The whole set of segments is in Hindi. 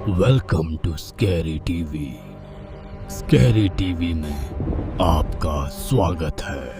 Welcome to scary TV. Scary TV में आपका स्वागत है।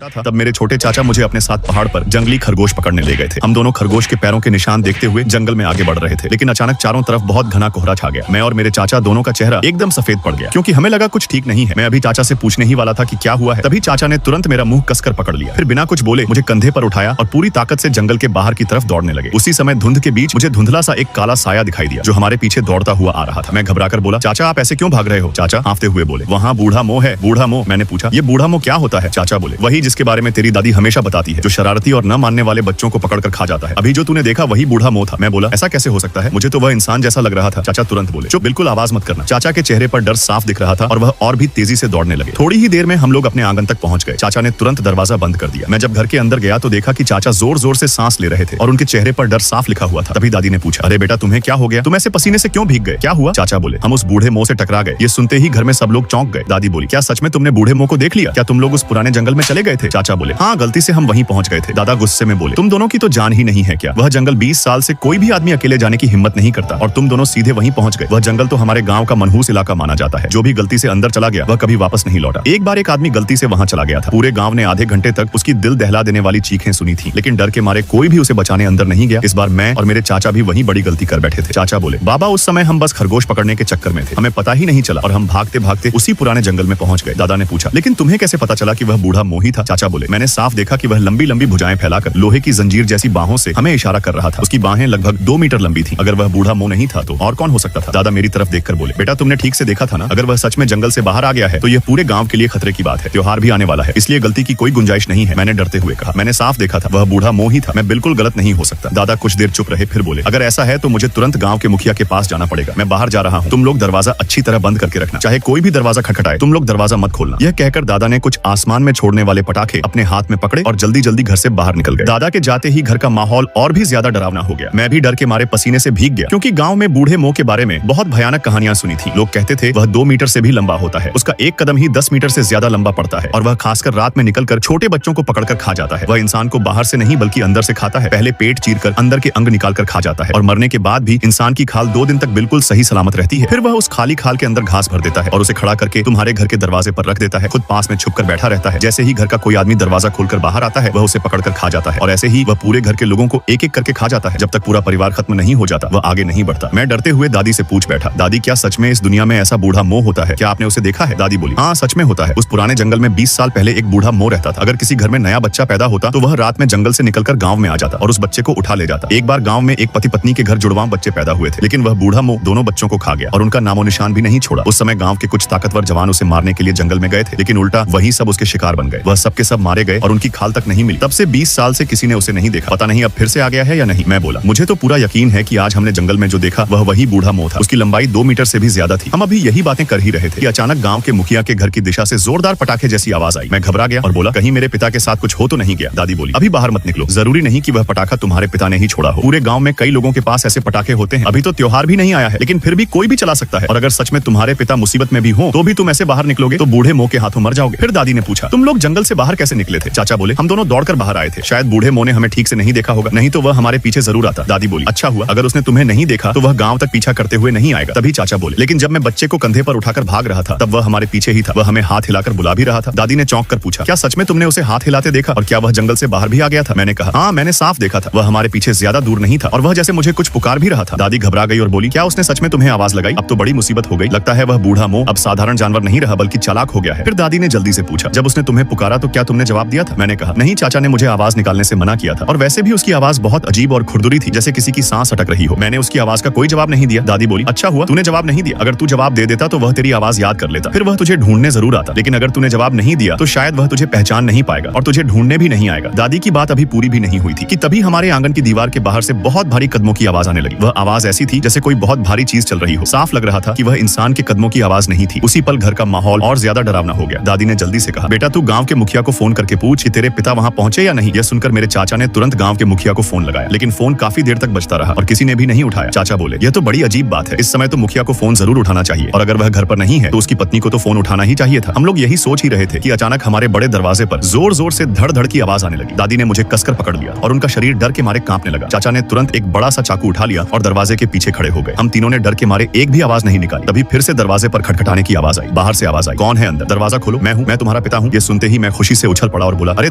तब मेरे छोटे चाचा मुझे अपने साथ पहाड़ पर जंगली खरगोश पकड़ने ले गए थे। हम दोनों खरगोश के पैरों के निशान देखते हुए जंगल में आगे बढ़ रहे थे, लेकिन अचानक चारों तरफ बहुत घना कोहरा छा गया। मैं और मेरे चाचा दोनों का चेहरा एकदम सफेद पड़ गया, क्योंकि हमें लगा कुछ ठीक नहीं है। मैं अभी चाचा से पूछने ही वाला था कि क्या हुआ है, तभी चाचा ने तुरंत मेरा मुंह कसकर पकड़ लिया। फिर बिना कुछ बोले मुझे कंधे पर उठाया और पूरी ताकत से जंगल के बाहर की तरफ दौड़ने लगे। उसी समय धुंध के बीच मुझे धुंधला सा एक काला साया दिखाई दिया जो हमारे पीछे दौड़ता हुआ आ रहा था। मैं घबराकर बोला, चाचा आप ऐसे क्यों भाग रहे हो? चाचा हांफते हुए बोले, वहाँ बूढ़ा मोह है। बूढ़ा मोह? मैंने पूछा, ये बूढ़ा मोह क्या होता है? चाचा बोले, वही जिसके बारे में तेरी दादी हमेशा बताती है, जो शरारती और न मानने वाले बच्चों को पकड़कर खा जाता है। अभी जो तूने देखा वही बूढ़ा मोह था। मैं बोला, ऐसा कैसे हो सकता है? मुझे तो वह इंसान जैसा लग रहा था। चाचा तुरंत बोले, चुप, बिल्कुल आवाज मत करना। चाचा के चेहरे पर डर साफ दिख रहा था और वह और भी तेजी से दौड़ने लगे। थोड़ी ही देर में हम लोग अपने आंगन तक पहुंच गए। चाचा ने तुरंत दरवाजा बंद कर दिया। मैं जब घर के अंदर गया तो देखा कि चाचा जोर जोर से सांस ले रहे थे और उनके चेहरे पर डर साफ लिखा हुआ था। तभी दादी ने पूछा, अरे बेटा तुम्हें क्या हो गया? तुम ऐसे पसीने से क्यों भीग गए? क्या हुआ? चाचा बोले, हम उस बूढ़े मोह से टकरा गए। ये सुनते ही घर में सब लोग चौंक गए। दादी बोली, क्या सच में तुमने बूढ़े मोह को देख लिया? क्या तुम लोग उस पुराने जंगल में चले गए थे? चाचा बोले, हाँ, गलती से हम वहीं पहुंच गए थे। दादा गुस्से में बोले, तुम दोनों की तो जान ही नहीं है क्या? वह जंगल 20 साल से कोई भी आदमी अकेले जाने की हिम्मत नहीं करता और तुम दोनों सीधे वहीं पहुंच गए। वह जंगल तो हमारे गांव का मनहूस इलाका माना जाता है। जो भी गलती से अंदर चला गया वह कभी वापस नहीं लौटा। एक बार एक आदमी गलती से वहां चला गया था। पूरे गांव ने आधे घंटे तक उसकी दिल दहला देने वाली चीखें सुनी थी, लेकिन डर के मारे कोई भी उसे बचाने अंदर नहीं गया। इस बार मैं और मेरे चाचा भी वही बड़ी गलती कर बैठे थे। चाचा बोले, बाबा उस समय हम बस खरगोश पकड़ने के चक्कर में थे, हमें पता ही नहीं चला और हम भागते भागते उसी पुराने जंगल में पहुंच गए। दादा ने पूछा, लेकिन तुम्हें कैसे पता चला कि वह बूढ़ा मोह ही था? चाचा बोले, मैंने साफ देखा कि वह लंबी लंबी भुजाएं फैलाकर लोहे की जंजीर जैसी बाहों से हमें इशारा कर रहा था। उसकी बाहें लगभग 2 मीटर लंबी थी। अगर वह बूढ़ा मोह नहीं था तो और कौन हो सकता था? दादा मेरी तरफ देखकर बोले, बेटा तुमने ठीक से देखा था ना? अगर वह सच में जंगल से बाहर आ गया है तो यह पूरे गांव के लिए खतरे की बात है। त्योहार भी आने वाला है, इसलिए गलती की कोई गुंजाइश नहीं है। मैंने डरते हुए कहा, मैंने साफ देखा था, वह बूढ़ा मोह ही था, मैं बिल्कुल गलत नहीं हो सकता। दादा कुछ देर चुप रहे, फिर बोले, अगर ऐसा है तो मुझे तुरंत गाँव के मुखिया के पास जाना पड़ेगा। मैं बाहर जा रहा हूँ, तुम लोग दरवाजा अच्छी तरह बंद करके रखना, चाहे कोई भी दरवाजा खटखटाए, तुम लोग दरवाजा मत खोलना। यह कहकर दादा ने कुछ आसमान में छोड़ने वाले पटाखे अपने हाथ में पकड़े और जल्दी जल्दी घर से बाहर निकल गए। दादा के जाते ही घर का माहौल और भी ज्यादा डरावना हो गया। मैं भी डर के मारे पसीने से भीग गया, क्योंकि गांव में बूढ़े मोह के बारे में बहुत भयानक कहानियां सुनी थी। लोग कहते थे वह 2 मीटर से भी लंबा होता है, उसका एक कदम ही 10 मीटर से ज्यादा लंबा पड़ता है और वह खासकर रात में निकलकर छोटे बच्चों को पकड़कर खा जाता है। वह इंसान को बाहर से नहीं बल्कि अंदर से खाता है। पहले पेट चीरकर अंदर के अंग निकालकर खा जाता है और मरने के बाद भी इंसान की खाल 2 दिन तक बिल्कुल सही सलामत रहती है। फिर वह उस खाली खाल के अंदर घास भर देता है और उसे खड़ा करके तुम्हारे घर के दरवाजे पर रख देता है। खुद पास में छुपकर बैठा रहता है। जैसे ही घर का कोई आदमी दरवाजा खोलकर बाहर आता है वह उसे पकड़कर खा जाता है और ऐसे ही वह पूरे घर के लोगों को एक एक करके खा जाता है। जब तक पूरा परिवार खत्म नहीं हो जाता वह आगे नहीं बढ़ता। मैं डरते हुए दादी से पूछ बैठा, दादी क्या सच में इस दुनिया में ऐसा बूढ़ा मोह होता है? क्या आपने उसे देखा है? दादी बोली, हाँ सच में होता है। उस पुराने जंगल में 20 साल पहले एक बूढ़ा मोह रहता था। अगर किसी घर में नया बच्चा पैदा होता तो वह रात में जंगल से निकलकर गांव में आ जाता और उस बच्चे को उठा ले जाता। एक बार गांव में एक पति पत्नी के घर जुड़वां बच्चे पैदा हुए थे, लेकिन वह बूढ़ा मोह दोनों बच्चों को खा गया और उनका नामो निशान भी नहीं छोड़ा। उस समय गांव के कुछ ताकतवर जवान उसे मारने के लिए जंगल में गए थे, लेकिन उल्टा वही सब उसके शिकार बन गए। वह सब के सब मारे गए और उनकी खाल तक नहीं मिली। तब से 20 साल से किसी ने उसे नहीं देखा। पता नहीं अब फिर से आ गया है या नहीं। मैं बोला, मुझे तो पूरा यकीन है कि आज हमने जंगल में जो देखा वह वही बूढ़ा मोह था। उसकी लंबाई 2 मीटर से भी ज्यादा थी। हम अभी यही बातें कर ही रहे थे कि अचानक गांव के मुखिया के घर की दिशा से जोरदार पटाखे जैसी आवाज आई। मैं घबरा गया और बोला, कहीं मेरे पिता के साथ कुछ हो तो नहीं गया? दादी बोली, अभी बाहर मत निकलो, जरूरी नहीं कि वह पटाखा तुम्हारे पिता ने ही छोड़ा हो। पूरे गांव में कई लोगों के पास ऐसे पटाखे होते हैं। अभी तो त्योहार भी नहीं आया है, लेकिन फिर भी कोई भी चला सकता है और अगर सच में तुम्हारे पिता मुसीबत में भी हो तो भी तुम ऐसे बाहर निकलोगे तो बूढ़े मोह के हाथों मर जाओगे। फिर दादी ने पूछा, तुम लोग जंगल से बाहर कैसे निकले थे? चाचा बोले, हम दोनों दौड़कर बाहर आए थे। शायद बूढ़े मोह ने हमें ठीक से नहीं देखा होगा, नहीं तो वह हमारे पीछे जरूर आता। दादी बोली, अच्छा हुआ, अगर उसने तुम्हें नहीं देखा तो वह गांव तक पीछा करते हुए नहीं आएगा। तभी चाचा बोले, लेकिन जब मैं बच्चे को कंधे पर उठाकर भाग रहा था तब वह हमारे पीछे ही था। वह हमें हाथ हिलाकर बुला भी रहा था। दादी ने चौंक कर पूछा, क्या सच में तुमने उसे हाथ हिलाते देखा और क्या वह जंगल से बाहर भी आ गया था? मैंने कहा, हाँ मैंने साफ देखा था। वह हमारे पीछे ज्यादा दूर नहीं था और वह जैसे मुझे कुछ पुकार भी रहा था। दादी घबरा गई और बोली, क्या उसने सच में तुम्हें आवाज लगाई? अब तो बड़ी मुसीबत हो गई। लगता है वह बूढ़ा मोह अब साधारण जानवर नहीं रहा बल्कि चालाक हो गया है। फिर दादी ने जल्दी से पूछा, जब उसने तुम्हें पुकारा तो क्या तुमने जवाब दिया था? मैंने कहा, नहीं, चाचा ने मुझे आवाज निकालने से मना किया था और वैसे भी उसकी आवाज बहुत अजीब और खुरदुरी थी, जैसे किसी की सांस अटक रही हो। मैंने उसकी आवाज का कोई जवाब नहीं दिया। दादी बोली, अच्छा हुआ तूने जवाब नहीं दिया। अगर तू जवाब दे देता तो वह तेरी आवाज याद कर लेता, फिर वह तुझे ढूंढने जरूर आता। लेकिन अगर तूने जवाब नहीं दिया तो शायद वह तुझे पहचान नहीं पाएगा और तुझे ढूंढने भी नहीं आएगा। दादी की बात अभी पूरी भी नहीं हुई थी कि तभी हमारे आंगन की दीवार के बाहर से बहुत भारी कदमों की आवाज आने लगी। वह आवाज ऐसी थी जैसे कोई बहुत भारी चीज चल रही हो। साफ लग रहा था कि वह इंसान के कदमों की आवाज नहीं थी। उसी पल घर का माहौल और ज्यादा डरावना हो गया। दादी ने जल्दी से कहा, बेटा तू गांव के मुखिया मुखिया को फोन करके पूछ कि तेरे पिता वहाँ पहुंचे या नहीं। यह सुनकर मेरे चाचा ने तुरंत गांव के मुखिया को फोन लगाया, लेकिन फोन काफी देर तक बजता रहा और किसी ने भी नहीं उठाया। चाचा बोले, यह तो बड़ी अजीब बात है, इस समय तो मुखिया को फोन जरूर उठाना चाहिए और अगर वह घर पर नहीं है तो उसकी पत्नी को तो फोन उठाना ही चाहिए था। हम लोग यही सोच ही रहे थे कि अचानक हमारे बड़े दरवाजे पर जोर जोर से धड़ धड़ की आवाज आने लगी। दादी ने मुझे कसकर पकड़ लिया और उनका शरीर डर के मारे कांपने लगा। चाचा ने तुरंत एक बड़ा सा चाकू उठा लिया और दरवाजे के पीछे खड़े हो गए। हम तीनों ने डर के मारे एक भी आवाज नहीं निकाली। तभी फिर से दरवाजे पर खटखटाने की आवाज आई। बाहर से आवाज आई, कौन है अंदर? दरवाजा खोलो। मैं हूँ, मैं तुम्हारा पिता हूँ। ये सुनते ही मैं खुशी से उछल पड़ा और बोला, अरे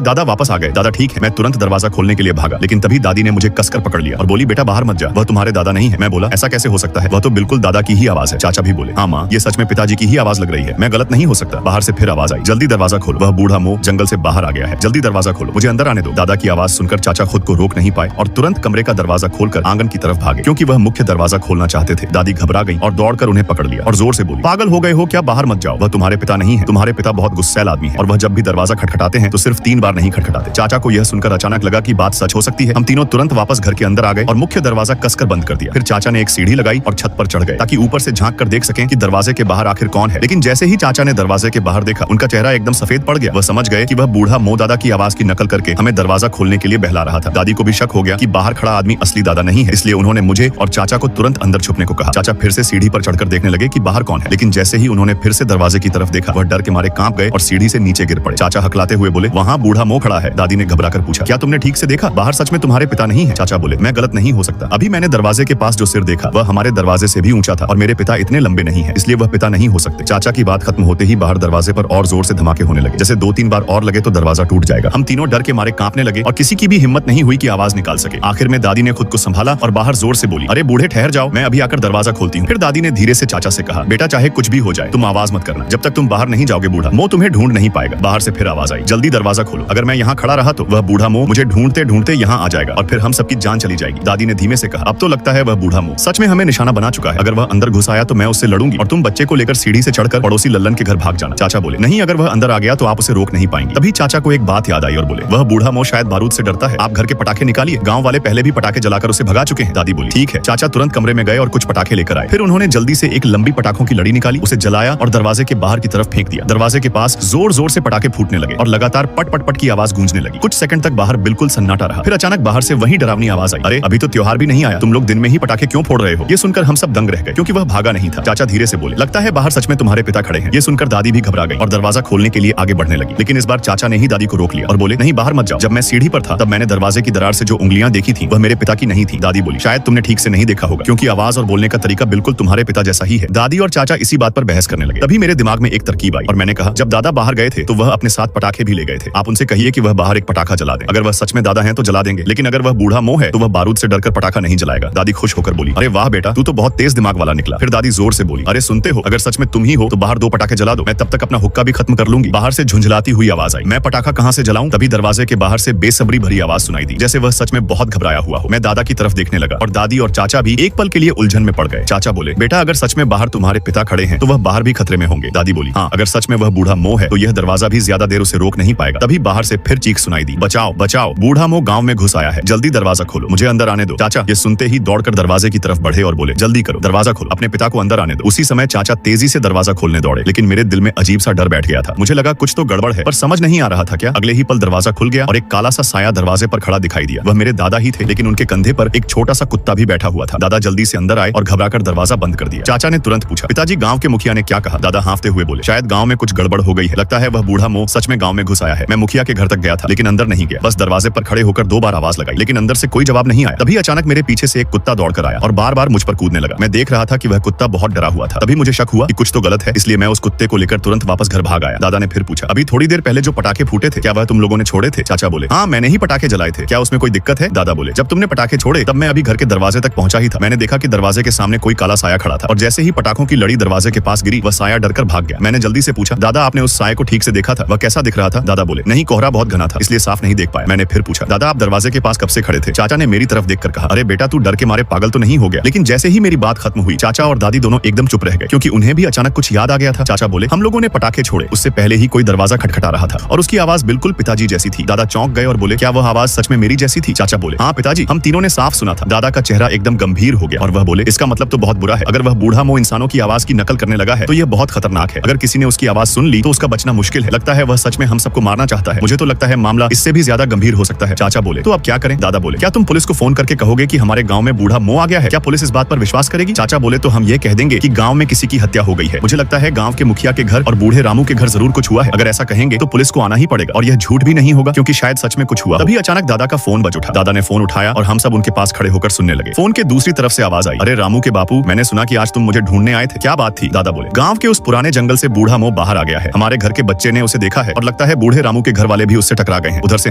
दादा वापस आ गए। दादा ठीक है। मैं तुरंत दरवाजा खोलने के लिए भागा, लेकिन तभी दादी ने मुझे कसकर पकड़ लिया और बोली, बेटा बाहर मत जा, वह तुम्हारे दादा नहीं है। मैं बोला, ऐसा कैसे हो सकता है, वह तो बिल्कुल दादा की ही आवाज है। चाचा भी बोले, हाँ माँ, ये सच में पिताजी की ही आवाज लग रही है, मैं गलत नहीं हो सकता। बाहर से फिर आवाज आई, जल्दी दरवाजा खोलो, वह बूढ़ा मोह जंगल से बाहर आ गया है, जल्दी दरवाजा खोलो, मुझे अंदर आने दो। दादा की आवाज सुनकर चाचा खुद को रोक नहीं पाए और तुरंत कमरे का दरवाजा खोलकर आंगन की तरफ भागे, क्योंकि वह मुख्य दरवाजा खोलना चाहते थे। दादी घबरा गई और दौड़कर उन्हें पकड़ लिया और जोर से बोली, पागल हो गए हो क्या, बाहर मत जाओ, वह तुम्हारे पिता नहीं है। तुम्हारे पिता बहुत गुस्सैल आदमी है और वह जब भी दरवाजा खटखटाते हैं तो सिर्फ 3 बार नहीं खटखटाते। चाचा को यह सुनकर अचानक लगा कि बात सच हो सकती है। हम तीनों तुरंत वापस घर के अंदर आ गए और मुख्य दरवाजा कसकर बंद कर दिया। फिर चाचा ने एक सीढ़ी लगाई और छत पर चढ़ गए ताकि ऊपर से झांक कर देख सकें कि दरवाजे के बाहर आखिर कौन है। लेकिन जैसे ही चाचा ने दरवाजे के बाहर देखा, उनका चेहरा एकदम सफेद पड़ गया। वह समझ गए कि वह बूढ़ा मोह दादा की आवाज की नकल करके हमें दरवाजा खोलने के लिए बहला रहा था। दादी को भी शक हो गया कि बाहर खड़ा आदमी असली दादा नहीं है, इसलिए उन्होंने मुझे और चाचा को तुरंत अंदर छुपने को कहा। चाचा फिर से सीढ़ी पर चढ़कर देखने लगे कि बाहर कौन है, लेकिन जैसे ही उन्होंने फिर से दरवाजे की तरफ देखा, वह डर के मारे कांप गए और सीढ़ी से नीचे गिर पड़े। चाचा हकलाते हुए बोले, वहाँ बूढ़ा मोह खड़ा है। दादी ने घबराकर पूछा, क्या तुमने ठीक से देखा, बाहर सच में तुम्हारे पिता नहीं है? चाचा बोले, मैं गलत नहीं हो सकता, अभी मैंने दरवाजे के पास जो सिर देखा वह हमारे दरवाजे से भी ऊंचा था और मेरे पिता इतने लंबे नहीं है, इसलिए वह पिता नहीं हो सकते। चाचा की बात खत्म होते ही बाहर दरवाजे पर और जोर से धमाके होने लगे, जैसे 2-3 बार और लगे तो दरवाजा टूट जाएगा। हम तीनों डर के मारे कांपने लगे और किसी की भी हिम्मत नहीं हुई कि आवाज निकाल सके। आखिर में दादी ने खुद को संभाला और बाहर जोर से बोली, अरे बूढ़े ठहर जाओ, मैं अभी आकर दरवाजा खोलती हूँ। फिर दादी ने धीरे से चाचा से कहा, बेटा चाहे कुछ भी हो जाए तुम आवाज मत करना, जब तक तुम बाहर नहीं जाओगे बूढ़ा मोह तुम्हें ढूंढ नहीं पाएगा। बाहर से फिर आवाज आई, जल्दी दरवाजा खोलो, अगर मैं यहाँ खड़ा रहा तो वह बूढ़ा मोह मुझे ढूंढते ढूंढते यहाँ आ जाएगा और फिर हम सबकी जान चली जाएगी। दादी ने धीमे से कहा, अब तो लगता है वह बूढ़ा मोह सच में हमें निशाना बना चुका है, अगर वह अंदर घुस आया तो मैं उससे लड़ूंगी और तुम बच्चे को लेकर सीढ़ी से चढ़कर पड़ोसी लल्लन के घर भाग जाना। चाचा बोले, नहीं, अगर वह अंदर आ गया तो आप उसे रोक नहीं पाएंगे। तभी चाचा को एक बात याद आई और बोले, वह बूढ़ा मोह शायद बारूद से डरता है, आप घर के पटाखे निकालिए, गाँव वाले पहले भी पटाखे जलाकर उसे भगा चुके हैं। दादी बोली, ठीक है। चाचा तुरंत कमरे में गए और कुछ पटाखे लेकर आए। फिर उन्होंने जल्दी से एक लंबी पटाखों की लड़ी निकाली, उसे जलाया और दरवाजे के बाहर की तरफ फेंक दिया। दरवाजे के पास जोर जोर से पटाखे फूटने लगे और लगातार पट पट पट की आवाज गूंजने लगी। कुछ सेकंड तक बाहर बिल्कुल सन्नाटा रहा। फिर अचानक बाहर से वही डरावनी आवाज आई, अरे अभी तो त्योहार भी नहीं आया, तुम लोग दिन में ही पटाखे क्यों फोड़ रहे हो? ये सुनकर हम सब दंग रह गए, क्योंकि वह भागा नहीं था। चाचा धीरे से बोले, लगता है बाहर सच में तुम्हारे पिता खड़े हैं। ये सुनकर दादी भी घबरा गई और दरवाजा खोलने के लिए आगे बढ़ने लगी, लेकिन इस बार चाचा ने ही दादी को रोक लिया और बोले, नहीं बाहर मत जाओ, जब मैं सीढ़ी पर था तब मैंने दरवाजे की दरार से जो उंगलियां देखी थी वह मेरे पिता की नहीं थी। दादी बोली, शायद तुमने ठीक से नहीं देखा होगा, क्योंकि आवाज और बोलने का तरीका बिल्कुल तुम्हारे पिता जैसा ही है। दादी और चाचा इसी बात पर बहस करने लगे। तभी मेरे दिमाग में एक तरकीब आई और मैंने कहा, जब दादा बाहर गए थे तो वह अपने साथ पटाखे भी ले गए थे, आप उनसे कहिए कि वह बाहर एक पटाखा जला दें। अगर वह सच में दादा है तो जला देंगे, लेकिन अगर वह बूढ़ा मोह है तो वह बारूद से डरकर पटाखा नहीं जलाएगा। दादी खुश होकर बोली, अरे वाह बेटा, तू तो बहुत तेज दिमाग वाला निकला। फिर दादी जोर से बोली, अरे सुनते हो, अगर सच में तुम ही हो तो बाहर 2 पटाखे जला दो, मैं तब तक अपना हुक्का भी खत्म कर लूंगी। बाहर से झुंझलाती हुई आवाज आई, मैं पटाखा कहां से जलाऊं? तभी दरवाजे के बाहर से बेसब्री भरी आवाज सुनाई दी, जैसे वह सच में बहुत घबराया हुआ हो। मैं दादा की तरफ देखने लगा और दादी और चाचा भी एक पल के लिए उलझन में पड़ गए। चाचा बोले, बेटा अगर सच में बाहर तुम्हारे पिता खड़े हैं तो वह बाहर भी खतरे में होंगे। दादी बोली, हाँ, अगर सच में वह बूढ़ा मोह है तो यह दरवाजा भी ज्यादा देर उसे रोक नहीं पाएगा। तभी बाहर से फिर चीख सुनाई दी, बचाओ बचाओ, बूढ़ा मोह गांव में घुस आया है, जल्दी दरवाजा खोलो, मुझे अंदर आने दो। चाचा ये सुनते ही दौड़कर दरवाजे की तरफ बढ़े और बोले, जल्दी करो, दरवाजा खोलो, अपने पिता को अंदर आने दो। उसी समय चाचा तेजी से दरवाजा खोलने दौड़े, लेकिन मेरे दिल में अजीब सा डर बैठ गया था। मुझे लगा कुछ तो गड़बड़ है, पर समझ नहीं आ रहा था क्या। अगले ही पल दरवाजा खुल गया और एक काला सा साया दरवाजे पर खड़ा दिखाई दिया। वह मेरे दादा ही थे, लेकिन उनके कंधे पर एक छोटा सा कुत्ता भी बैठा हुआ था। दादा जल्दी से अंदर आए और घबराकर दरवाजा बंद कर दिया। चाचा ने तुरंत पूछा, पिताजी गांव के मुखिया ने क्या कहा? दादा हाँफते हुए बोले, शायद गांव में कुछ गड़बड़ हो गई है, लगता है वह बूढ़ा मोह सच में गांव में घुस आया है। मैं मुखिया के घर तक गया था, लेकिन अंदर नहीं गया, बस दरवाजे पर खड़े होकर 2 बार आवाज लगाई, लेकिन अंदर से कोई जवाब नहीं आया। तभी अचानक मेरे पीछे से एक कुत्ता दौड़कर आया और बार बार मुझ पर कूदने लगा। मैं देख रहा था कि वह कुत्ता बहुत डरा हुआ था। तभी मुझे शक हुआ कि कुछ तो गलत है, इसलिए मैं उस कुत्ते को लेकर तुरंत वापस घर भाग आया। दादा ने फिर पूछा, अभी थोड़ी देर पहले जो पटाखे फूटे थे क्या वह तुम लोगों ने छोड़े थे? चाचा बोले, हाँ मैंने ही पटाखे जलाए थे, क्या उसमें कोई दिक्कत है? दादा बोले, जब तुमने पटाखे छोड़े तब मैं अभी घर के दरवाजे तक पहुंचा ही था, मैंने देखा कि दरवाजे के सामने कोई काला साया खड़ा था और जैसे ही पटाखों की लड़ी दरवाजे के पास गिरी वह साया डरकर भाग गया। मैंने जल्दी से पूछा, दादा आपने उस साये को ठीक से देखा था, वह कैसा दिख रहा था? दादा बोले, नहीं, कोहरा बहुत घना था इसलिए साफ नहीं देख पाया। मैंने फिर पूछा, दादा आप दरवाजे के पास कब से खड़े थे? चाचा ने मेरी तरफ देखकर कहा, अरे बेटा तू डर के मारे पागल तो नहीं हो गया? लेकिन जैसे ही मेरी बात खत्म हुई चाचा और दादी दोनों एकदम चुप रह गए, क्योंकि उन्हें भी अचानक कुछ याद आ गया था। चाचा बोले, हम लोगों ने पटाखे छोड़े, उससे पहले ही कोई दरवाजा खटखटा रहा था और उसकी आवाज बिल्कुल पिताजी जैसी थी। दादा चौंक गए और बोले, क्या वह आवाज सच में मेरी जैसी थी? चाचा बोले, हाँ पिताजी, हम तीनों ने साफ सुना था। दादा का चेहरा एकदम गंभीर हो गया और वह बोले, इसका मतलब तो बहुत बुरा है, अगर वह बूढ़ा मोह इंसानों की आवाज की नकल करने लगा है तो यह बहुत खतरनाक है, अगर किसी ने उसकी आवाज सुन ली तो उसका बचना मुश्किल है, लगता है वह सच सच में हम सबको मारना चाहता है। मुझे तो लगता है मामला इससे भी ज्यादा गंभीर हो सकता है। चाचा बोले तो अब क्या करें? दादा बोले क्या तुम पुलिस को फोन करके कहोगे कि हमारे गाँव में बूढ़ा मो आ गया है? क्या पुलिस इस बात पर विश्वास करेगी? चाचा बोले तो हम ये कह देंगे कि गाँव में किसी की हत्या हो गई है। मुझे लगता है गाँव के मुखिया के घर और बूढ़े रामू के घर जरूर कुछ हुआ है। अगर ऐसा कहेंगे तो पुलिस को आना ही पड़ेगा और यह झूठ भी नहीं होगा क्योंकि शायद सच में कुछ हुआ। तभी अचानक दादा का फोन बज उठा। दादा ने फोन उठाया और हम सब उनके पास खड़े होकर सुनने लगे। फोन के दूसरी तरफ से आवाज आई, अरे रामू के बापू, मैंने सुना कि आज तुम मुझे ढूंढने आए थे। क्या बात थी? दादा बोले गाँव के उस पुराने जंगल से बूढ़ा मो बाहर आ गया है। हमारे घर के बच्चे ने उसे देखा है और लगता है बूढ़े रामू के घर वाले भी उससे टकरा गए हैं। उधर से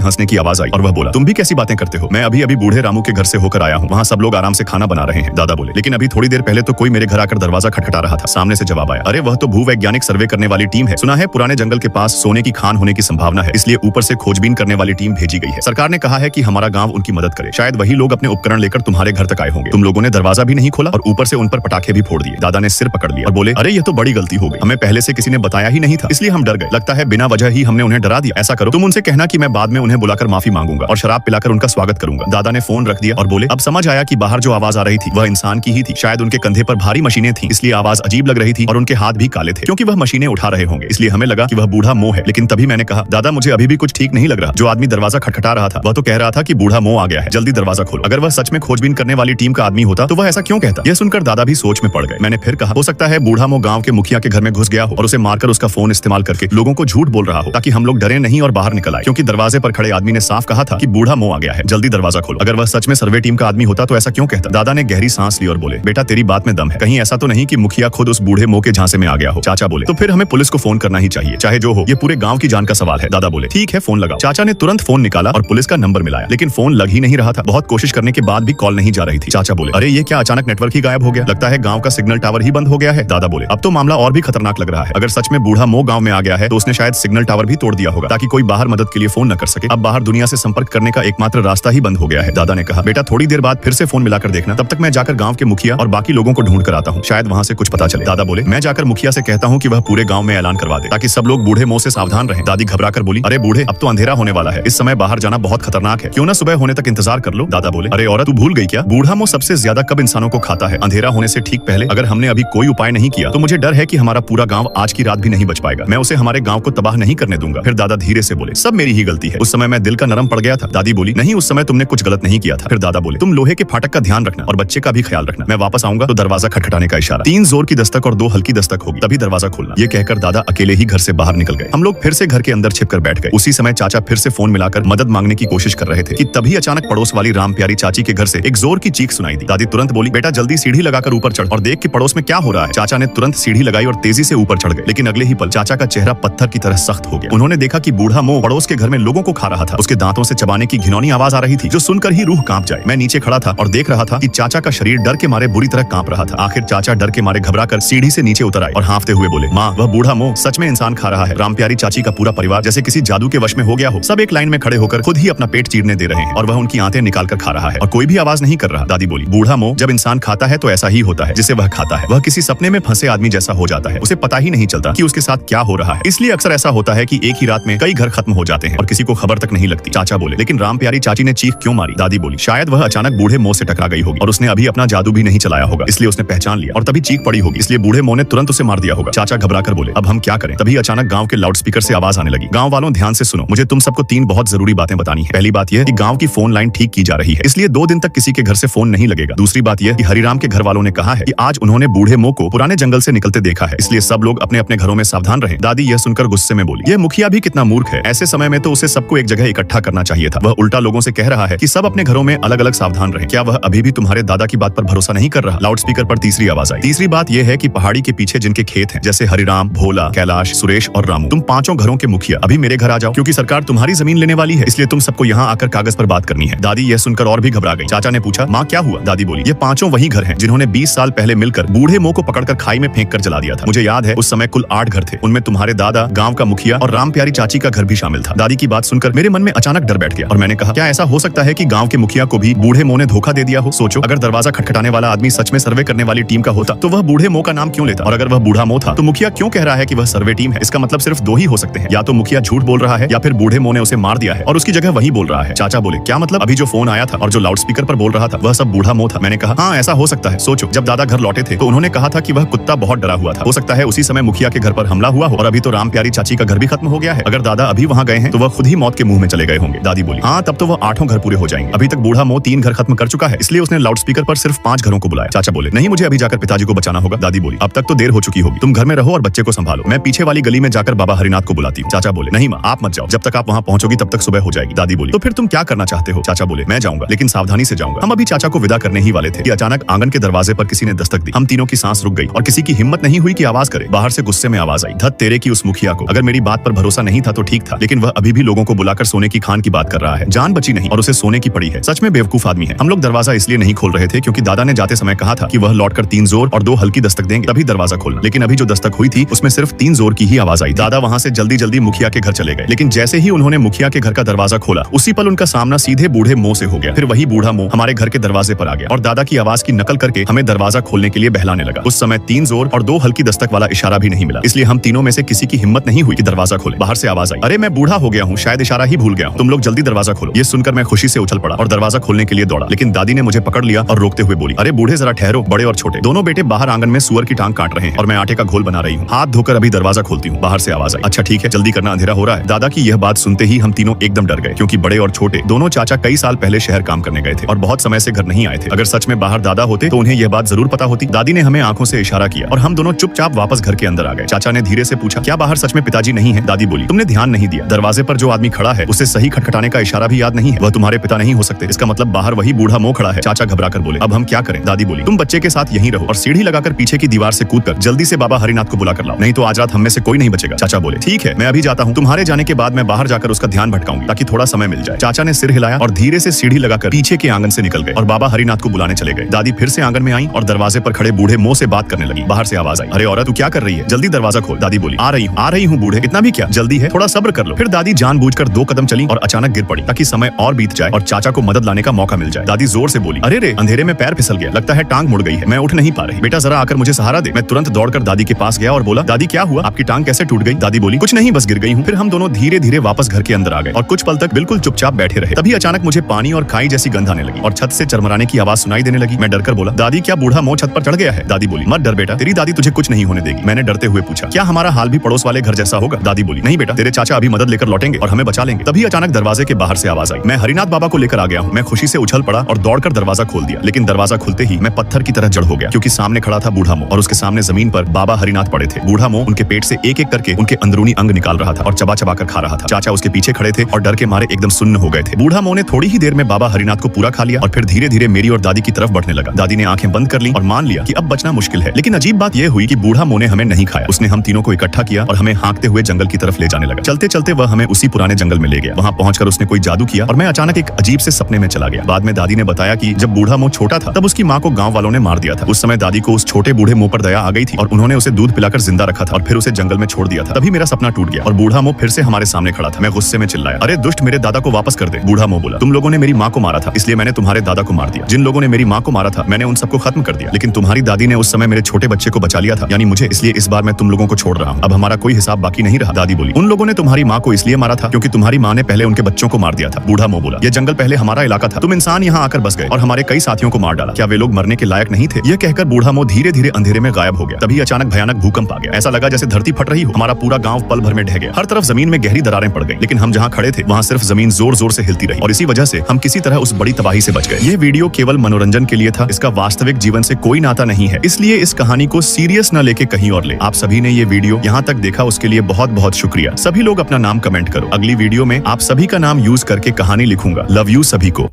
हंसने की आवाज आई और वह बोला, तुम भी कैसी बातें करते हो? मैं अभी अभी बूढ़े रामू के घर से होकर आया हूँ। वहाँ सब लोग आराम से खाना बना रहे हैं। दादा बोले लेकिन अभी थोड़ी देर पहले तो कोई मेरे घर आकर दरवाजा खटखटा रहा था। सामने से जवाब आया, अरे वह तो भूवैज्ञानिक सर्वे करने वाली टीम है। सुना है पुराने जंगल के पास सोने की खान होने की संभावना है, इसलिए ऊपर से खोजबीन करने वाली टीम भेजी गई है। सरकार ने कहा है कि हमारा गांव उनकी मदद करे। शायद वही लोग अपने उपकरण लेकर तुम्हारे घर तक आए होंगे। तुम लोगों ने दरवाजा भी नहीं खोला और ऊपर से उन पर पटाखे भी फोड़ दिए। दादा ने सिर पकड़ लिया और बोले, अरे यह तो बड़ी गलती हो गई। हमें पहले से किसी ने बताया ही नहीं था, इसलिए हम डर गए। लगता है बिना वजह ही हमने उन्हें डरा दिया। ऐसा करो, तुम उनसे कहना कि मैं बाद में उन्हें बुलाकर माफी मांगूंगा और शराब पिलाकर उनका स्वागत करूंगा। दादा ने फोन रख दिया और बोले, अब समझ आया कि बाहर जो आवाज आ रही थी वह इंसान की ही थी। शायद उनके कंधे पर भारी मशीनें थी, इसलिए आवाज अजीब लग रही थी और उनके हाथ भी काले थे क्योंकि वह मशीनें उठा रहे होंगे। इसलिए हमें लगा कि वह बूढ़ा मो है। लेकिन तभी मैंने कहा, दादा मुझे अभी भी कुछ ठीक नहीं लग रहा। जो आदमी दरवाजा खटखटा रहा था वह तो कह रहा था कि बूढ़ा मो आ गया है, जल्दी दरवाजा खोलो। अगर वह सच में खोजबीन करने वाली टीम का आदमी होता तो वह ऐसा क्यों कहता? यह सुनकर दादा भी सोच में पड़ गए। मैंने फिर कहा, हो सकता है बूढ़ा मो गांव के मुखिया के घर में घुस गया हो और उसे मारकर उसका फोन इस्तेमाल करके लोगों को झूठ बोल रहा हो ताकि हम लोग डरे नहीं और बाहर निकल आए, क्योंकि दरवाजे पर खड़े आदमी ने साफ कहा था कि बूढ़ा मो आ गया है, जल्दी दरवाजा खोलो। अगर वह सच में सर्वे टीम का आदमी होता तो ऐसा क्यों कहता? दादा ने गहरी सांस ली और बोले, बेटा तेरी बात में दम है। कहीं ऐसा तो नहीं कि मुखिया खुद उस बूढ़े मो के झांसे में आ गया हो? चाचा बोले तो फिर हमें पुलिस को फोन करना ही चाहिए, चाहे जो हो। ये पूरे गांव की जान का सवाल है। दादा बोले ठीक है, फोन लगाओ। चाचा ने तुरंत फोन निकाला और पुलिस का नंबर मिलाया, लेकिन फोन लग ही नहीं रहा था। बहुत कोशिश करने के बाद भी कॉल नहीं जा रही थी। चाचा बोले, अरे ये क्या अचानक नेटवर्क ही गायब हो गया? लगता है गांव का सिग्नल टावर ही बंद हो गया है। दादा बोले, अब तो मामला और भी खतरनाक लग रहा है। अगर सच में बूढ़ा मो गांव में आ गया है तो उसने शायद सिग्नल टावर भी तोड़ दिया होगा ताकि कोई बाहर मदद के लिए फोन न कर सके। अब बाहर दुनिया से संपर्क करने का एकमात्र रास्ता ही बंद हो गया है। दादा ने कहा, बेटा थोड़ी देर बाद फिर से फोन मिलाकर देखना, तब तक मैं जाकर गांव के मुखिया और बाकी लोगों को ढूंढ कर आता हूँ, शायद वहाँ से कुछ पता चले। दादा बोले, मैं जाकर मुखिया से कहता हूँ कि वह पूरे गांव में ऐलान करवा दे ताकि सब लोग बूढ़े मो से सावधान रहें। दादी घबरा कर बोली, अरे बूढ़े, अब तो अंधेरा होने वाला है, इस समय बाहर जाना बहुत खतरनाक है, क्यों ना सुबह होने तक इंतजार कर लो। दादा बोले, अरे औरत, तू भूल गई क्या? बूढ़ा मो सबसे ज्यादा कब इंसानों को खाता है? अंधेरा होने से ठीक पहले। अगर हमने अभी कोई उपाय नहीं किया तो मुझे डर है कि हमारा पूरा गांव आज की रात भी नहीं बच पाएगा। मैं उसे हमारे गांव को तबाह नहीं करने दूंगा। फिर दादा धीरे से बोले, सब मेरी ही गलती है, उस समय मैं दिल का नरम पड़ गया था। दादी बोली, नहीं, उस समय तुमने कुछ गलत नहीं किया था। फिर दादा बोले, तुम लोहे के फाटक का ध्यान रखना और बच्चे का भी ख्याल रखना। मैं वापस आऊंगा तो दरवाजा खटखटाने का इशारा। 3 जोर की दस्तक और 2 हल्की दस्तक होगी, तभी दरवाजा खोलना। ये कहकर दादा अकेले ही घर से बाहर निकल गए। हम लोग फिर से घर के अंदर छिपकर बैठ गए। उसी समय चाचा फिर से फोन मिलाकर मदद मांगने की कोशिश कर रहे थे कि तभी अचानक पड़ोस वाली राम प्यारी चाची के घर से एक जोर की चीख सुनाई दी। दादी तुरंत बोली, बेटा जल्दी सीढ़ी लगाकर ऊपर चढ़ और देख कि पड़ोस में क्या हो रहा है। चाचा ने तुरंत सीढ़ी लगाई और तेजी से ऊपर चढ़ गए, लेकिन अगले ही पल चाचा का चेहरा पत्थर की तरह सख्त हो गया। उन्होंने देखा कि बूढ़ा मो पड़ोस के घर में लोगों को खा रहा था। उसके दांतों से चबाने की घिनौनी आवाज आ रही थी जो सुनकर ही रूह कांप जाए। मैं नीचे खड़ा था और देख रहा था कि चाचा का शरीर डर के मारे बुरी तरह कांप रहा था। आखिर चाचा डर के मारे घबराकर सीढ़ी से नीचे उतर आए और हांफते हुए बोले, माँ, वह बूढ़ा मो सच में इंसान खा रहा है। राम प्यारी चाची का पूरा परिवार जैसे किसी जादू के वश में हो गया हो। सब एक लाइन में खड़े होकर खुद ही अपना पेट चीरने दे रहे हैं और वह उनकी आंतें निकाल कर खा रहा है और कोई भी आवाज नहीं कर रहा। दादी बोली, बूढ़ा मो जब इंसान खाता है तो ऐसा ही होता है जिसे वह खाता है। वह किसी सपने में फंसे आदमी जैसा हो जाता है, उसे पता ही नहीं चलता कि उसके साथ क्या हो रहा है। इसलिए अक्सर ऐसा होता है कि एक ही रात में कई घर खत्म हो जाते हैं और किसी को खबर तक नहीं लगती। चाचा बोले, लेकिन राम प्यारी चाची ने चीख क्यों मारी? दादी बोली, शायद वह अचानक बूढ़े मो से टकरा गई होगी और उसने अभी अपना जादू भी नहीं चलाया होगा, इसलिए उसने पहचान लिया और तभी चीख पड़ी होगी, इसलिए बूढ़े मो ने तुरंत उसे मार दिया होगा। चाचा घबराकर बोले, अब हम क्या करें? तभी अचानक गांव के लाउडस्पीकर से आवाज आने लगी, गांव वालों ध्यान से सुनो, मुझे तुम सबको 3 बहुत जरूरी बातें बतानी है। पहली बात यह कि गांव की फोन लाइन ठीक की जा रही है, इसलिए 2 दिन तक किसी के घर से फोन नहीं लगेगा। दूसरी बात यह कि हरिराम के घर वालों ने कहा है कि आज उन्होंने बूढ़े मो को पुराने जंगल से निकलते देखा है, इसलिए सब लोग अपने अपने घरों में सावधान रहें। दादी यह सुनकर गुस्से में बोली, यह मुखिया भी कितना मूर्ख है, ऐसे समय में तो उसे सबको एक जगह इकट्ठा करना चाहिए था। वह उल्टा लोगों से कह रहा है कि सब अपने घरों में अलग अलग सावधान रहें। क्या वह अभी भी तुम्हारे दादा की बात पर भरोसा नहीं कर रहा? लाउडस्पीकर पर तीसरी आवाज आई। तीसरी बात यह है कि पहाड़ी के पीछे जिनके खेत हैं, जैसे हरिराम, भोला, कैलाश, सुरेश और रामू, तुम 5 घरों के मुखिया अभी मेरे घर आ जाओ, क्योंकि सरकार तुम्हारी जमीन लेने वाली है, इसलिए तुम सबको यहाँ आकर कागज पर बात करनी है। दादी यह सुनकर और भी घबरा गई। चाचा ने पूछा, माँ क्या हुआ? दादी बोली, ये 5 वही घर हैं जिन्होंने 20 साल पहले मिलकर बूढ़े मो को पकड़कर खाई में फेंक कर जला दिया था। मुझे याद है उस समय कुल 8 घर थे, उनमें तुम्हारे दादा, गांव का मुखिया और राम प्यारी चाची का घर भी शामिल था। दादी की बात सुनकर मेरे मन में अचानक डर बैठ गया और मैंने कहा, क्या ऐसा हो सकता है कि गांव के मुखिया को भी बूढ़े मो ने धोखा दे दिया हो? सोचो, अगर दरवाजा खटखटाने वाला आदमी सच में सर्वे करने वाली टीम का होता तो वह बूढ़े मो का नाम क्यों लेता? और अगर वह बूढ़ा मो था तो मुखिया क्यों कह रहा है कि वह सर्वे टीम है? इसका मतलब सिर्फ 2 ही हो सकते हैं, या तो मुखिया झूठ बोल रहा है या फिर बूढ़े मो ने उसे मार दिया है और उसकी जगह वही बोल रहा है। चाचा बोले, क्या मतलब? अभी जो फोन आया था और जो लाउडस्पीकर पर बोल रहा था वह सब बूढ़ा मो था? मैंने कहा, हाँ ऐसा हो सकता है। सोचो, जब दादा घर लौटे थे तो उन्होंने कहा था कि वह कुत्ता बहुत डरा हुआ था, हो सकता है उसी समय मुखिया के घर पर हमला हुआ हो और अभी तो राम प्यारी चाची का घर भी खत्म खत्म हो गया है। अगर दादा अभी वहाँ गए हैं तो वह खुद ही मौत के मुंह में चले गए होंगे। दादी बोली, हाँ तब तो वह 8 घर पूरे हो जाएंगे। अभी तक बूढ़ा मोह 3 घर खत्म कर चुका है, इसलिए उसने लाउडस्पीकर पर सिर्फ 5 घरों को बुलाया। चाचा बोले, नहीं मुझे अभी जाकर पिताजी को बचाना होगा। दादी बोली, अब तक तो देर हो चुकी होगी, तुम घर में रहो और बच्चे को संभालो, मैं पीछे वाली गली में जाकर बाबा हरिनाथ को बुलाती हूँ। चाचा बोले, नहीं माँ आप मत जाओ, जब तक आप वहाँ पहुंचोगी तब तक सुबह हो जाएगी। दादी बोली, तो फिर तुम क्या करना चाहते हो? चाचा बोले, मैं जाऊंगा लेकिन सावधानी से जाऊंगा। हम अभी चाचा को विदा करने ही वाले थे कि अचानक आंगन के दरवाजे पर किसी ने दस्तक दी। हम तीनों की सांस रुक गई और किसी की हिम्मत नहीं हुई कि आवाज करे। बाहर से गुस्से में आवाज आई, धत तेरे की उस मुखिया को। अगर मेरी बात पर भरोसा नहीं था तो ठीक था, लेकिन वह अभी भी लोगों को बुलाकर सोने की खान की बात कर रहा है। जान बची नहीं और उसे सोने की पड़ी है। सच में बेवकूफ आदमी है। हम लोग दरवाजा इसलिए नहीं खोल रहे थे क्योंकि दादा ने जाते समय कहा था कि वह लौटकर 3 जोर और 2 हल्की दस्तक देंगे तभी दरवाजा खोलना। लेकिन अभी जो दस्तक हुई थी उसमें सिर्फ 3 जोर की ही आवाज आई। दादा वहां से जल्दी जल्दी मुखिया के घर चले गए, लेकिन जैसे ही उन्होंने मुखिया के घर का दरवाजा खोला उसी पल उनका सामना सीधे बूढ़े मोह से हो गया। फिर वही बूढ़ा मोह हमारे घर के दरवाजे पर आ गया और दादा की आवाज की नकल करके हमें दरवाजा खोलने के लिए बहलाने लगा। उस समय 3 जोर और 2 हल्की दस्तक वाला इशारा भी नहीं मिला, इसलिए हम तीनों में से किसी की हिम्मत नहीं हुई कि दरवाजा खोले। बाहर से आवाज आई, अरे मैं बूढ़ा हो गया हूँ, शायद इशारा ही भूल गया हूँ, तुम लोग जल्दी दरवाजा खोलो। ये सुनकर मैं खुशी से उछल पड़ा और दरवाजा खोलने के लिए दौड़ा, लेकिन दादी ने मुझे पकड़ लिया और रोकते हुए बोली, अरे बूढ़े जरा ठहरो, बड़े और छोटे दोनों बेटे बाहर आंगन में सुअर की टांग काट रहे हैं और मैं आटे का घोल बना रही हूँ, हाथ धोकर अभी दरवाजा खोलती हूँ। बाहर से आवाज आई, अच्छा ठीक है जल्दी करना, अंधेरा हो रहा है। दादा की यह बात सुनते ही हम तीनों एकदम डर गए, क्योंकि बड़े और छोटे दोनों चाचा कई साल पहले शहर काम करने गए थे और बहुत समय से घर नहीं आए थे। अगर सच में बाहर दादा होते तो उन्हें यह बात जरूर पता होती। दादी ने हमें आंखों से इशारा किया और हम दोनों चुपचाप वापस घर के अंदर आ गए। चाचा ने धीरे से पूछा, क्या बाहर सच में पिताजी नहीं है? दादी बोली, तुमने ध्यान नहीं दिया, दरवाजे पर जो आदमी खड़ा है उसे सही खटखटाने का इशारा भी याद नहीं है, वह तुम्हारे पिता नहीं हो सकते, इसका मतलब बाहर वही बूढ़ा मोह खड़ा है। चाचा घबरा कर बोले, अब हम क्या करें? दादी बोली, तुम बच्चे के साथ यहीं रहो और सीढ़ी लगाकर पीछे की दीवार से कूदकर जल्दी से बाबा हरिनाथ को बुला कर लाओ, नहीं तो आज रात हम में से कोई नहीं बचेगा। चाचा बोले, ठीक है मैं अभी जाता हूँ, तुम्हारे जाने के बाद मैं बाहर जाकर उसका ध्यान भटकाऊंगी ताकि थोड़ा समय मिल जाए। चाचा ने सिर हिलाया और धीरे से सीढ़ी लगाकर पीछे के आंगन से निकल गए और बाबा हरिनाथ को बुलाने चले गए। दादी फिर से आंगन में आई और दरवाजे पर खड़े बूढ़े मोह से बात करने लगी। बाहर से आवाज आई, अरे औरत तू क्या कर रही है, जल्दी दरवाजा खोल। दादी बोली, आ रही हूँ बूढ़े, इतना भी क्या जल्दी है, थोड़ा सब्र कर लो। फिर दादी जानबूझकर 2 कदम चली और अचानक गिर पड़ी ताकि समय और बीत जाए और चाचा को मदद लाने का मौका मिल जाए। दादी जोर से बोली, अरे रे अंधेरे में पैर फिसल गया, लगता है टांग मुड़ गई है, मैं उठ नहीं पा रही, बेटा जरा आकर मुझे सहारा दे। मैं तुरंत दौड़कर दादी के पास गया और बोला, दादी क्या हुआ, आपकी टांग कैसे टूट गई? दादी बोली, कुछ नहीं बस गिर गई हूँ। फिर हम दोनों धीरे धीरे वापस घर के अंदर आ गए और कुछ पल तक बिल्कुल चुपचाप बैठे रहे। तभी अचानक मुझे पानी और खाई जैसी गंध आने लगी और छत से चरमराने की आवाज सुनाई देने लगी। मैं डरकर बोला, दादी क्या बूढ़ा मोह छत पर चढ़ गया है? दादी बोली, मत डर बेटा, तेरी दादी तुझे कुछ नहीं होने देगी। मैंने डरते हुए पूछा, क्या हमारा हाल भी पड़ोस वाले घर जैसा होगा? दादी बोली, नहीं बेटा, तेरे चाचा अभी मदद लेकर लौटेंगे और हमें बचा लेंगे। तभी अचानक दरवाजे के बाहर से आवाज आई, मैं हरिनाथ बाबा को लेकर आ गया हूँ। मैं खुशी से उछल पड़ा और दौड़कर दरवाजा खोल दिया, लेकिन दरवाजा खुलते ही मैं पत्थर की तरह जड़ हो गया, क्योंकि सामने खड़ा था बूढ़ा मोह और उसके सामने जमीन पर बाबा हरिनाथ पड़े थे। बूढ़ा मोह उनके पेट से एक एक करके उनके अंदरूनी अंग निकाल रहा था और चबा चबा कर खा रहा था। चाचा उसके पीछे खड़े थे और डर के मारे एकदम सुन्न हो गए थे। बूढ़ा मोह ने थोड़ी ही देर में बाबा हरिनाथ को पूरा खा लिया और फिर धीरे धीरे मेरी और दादी की तरफ बढ़ने लगा। दादी ने आंखें बंद कर ली और मान लिया कि अब बचना मुश्किल है। लेकिन अजीब बात यह हुई कि बूढ़ा मोह ने हमें नहीं खाया, उसने हम तीनों को इकट्ठा किया और हमें हाँकते हुए जंगल की तरफ ले जाने लगा। चलते चलते वह हमें उसी पुराने जंगल में ले गया। वहाँ पहुंचकर उसने कोई जादू किया और मैं अचानक एक अजीब से सपने में चला गया। बाद में दादी ने बताया कि जब बूढ़ा मोह छोटा था तब उसकी माँ को गाँव वालों ने मार दिया था। उस समय दादी को उस छोटे बूढ़े मोह पर दया आ गई थी और उन्होंने उसे दूध पिलाकर जिंदा रखा था और फिर उसे जंगल में छोड़ दिया था। तभी मेरा सपना टूट गया और बूढ़ा मोह फिर से हमारे सामने खड़ा था। मैं गुस्से में चिल्लाया, अरे दुष्ट, मेरे दादा को वापस कर दे। बूढ़ा मोह बोला, तुम लोगों ने मेरी माँ को मारा था इसलिए मैंने तुम्हारे दादा को मार दिया। जिन लोगों ने मेरी माँ को मारा था मैंने उन सबको खत्म कर दिया, लेकिन तुम्हारी दादी ने उस समय मेरे छोटे बच्चे को बचा लिया था, यानी मुझे, इसलिए इस बार मैं तुम लोगों को छोड़ रहा हूँ। अब हमारा कोई हिसाब बाकी नहीं रहा। दादी बोली, उन लोगों ने तुम्हारी माँ को इसलिए मारा था क्योंकि तुम्हारी माँ ने पहले उनके बच्चों को मार दिया था। बूढ़ा मोह बोला, ये जंगल पहले हमारा इलाका था, तुम इंसान यहाँ आकर बस गए और हमारे कई साथियों को मार डाला। क्या वे लोग मरने के लायक नहीं थे? यह कहकर बूढ़ा मोह धीरे धीरे अंधेरे में गायब हो गया। तभी अचानक भयानक भूकंप आ गया। ऐसा लगा जैसे धरती फट रही हो। हमारा पूरा गांव पल भर में ढह गया। हर तरफ जमीन में गहरी दरारें पड़ गई, लेकिन हम जहाँ खड़े थे वहाँ सिर्फ जमीन जोर जोर से हिलती रही और इसी वजह से हम किसी तरह उस बड़ी तबाही से बच गए। यह वीडियो केवल मनोरंजन के लिए था, इसका वास्तविक जीवन से कोई नाता नहीं है, इसलिए इस कहानी को सीरियस न लेके कहीं और ले। आप सभी ने ये वीडियो यहाँ तक देखा उसके लिए बहुत बहुत शुक्रिया। सभी लोग अपना नाम कमेंट करो। अगली वीडियो में आप सभी का नाम यूज करके कहानी लिखूंगा। लव यू सभी को।